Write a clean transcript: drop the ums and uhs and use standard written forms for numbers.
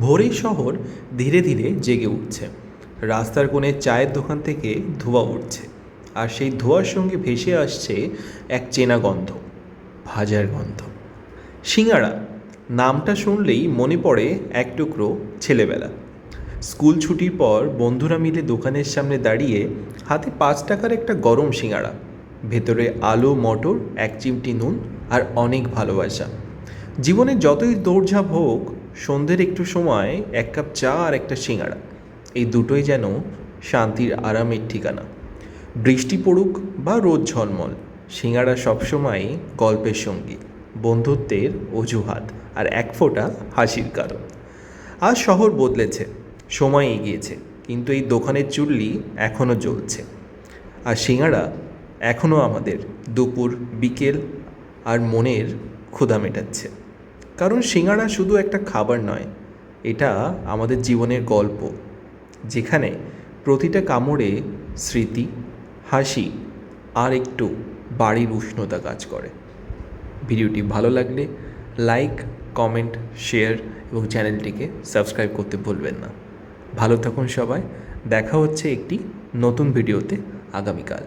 ভোরেই শহর ধীরে ধীরে জেগে উঠছে। রাস্তার কোণে চায়ের দোকান থেকে ধোঁয়া উঠছে, আর সেই ধোঁয়ার সঙ্গে ভেসে আসছে এক চেনা গন্ধ, ভাজার গন্ধ। সিঙাড়া নামটা শুনলেই মনে পড়ে এক টুকরো ছেলেবেলা। স্কুল ছুটির পর বন্ধুরা মিলে দোকানের সামনে দাঁড়িয়ে হাতে 5 টাকার একটা গরম সিঙাড়া, ভেতরে আলু মটর, এক চিমটি নুন আর অনেক ভালোবাসা। জীবনে যতই দৌড়ঝাঁপ হোক, সন্ধ্যের একটু সময় এক কাপ চা আর একটা সিঙাড়া, এই দুটোই যেন শান্তির আরামের ঠিকানা। বৃষ্টি পড়ুক বা রোদ ঝলমল, সিঙাড়া সবসময় গল্পের সঙ্গী, বন্ধুত্বের অজুহাত আর এক ফোঁটা হাসির কারণ। আজ শহর বদলেছে, সময় এগিয়েছে, কিন্তু এই দোকানের চুল্লি এখনও জ্বলছে। আর সিঙাড়া এখনও আমাদের দুপুর, বিকেল আর মনের ক্ষুধা মেটাচ্ছে। কারণ সিঙাড়া শুধু একটা খাবার নয়, এটা আমাদের জীবনের গল্প, যেখানে প্রতিটা কামড়ে স্মৃতি, হাসি আর একটু বাড়ির উষ্ণতা কাজ করে। ভিডিওটি ভালো লাগলে লাইক, কমেন্ট, শেয়ার এবং চ্যানেলটিকে সাবস্ক্রাইব করতে ভুলবেন না। ভালো থাকুন সবাই। দেখা হচ্ছে একটি নতুন ভিডিওতে আগামীকাল।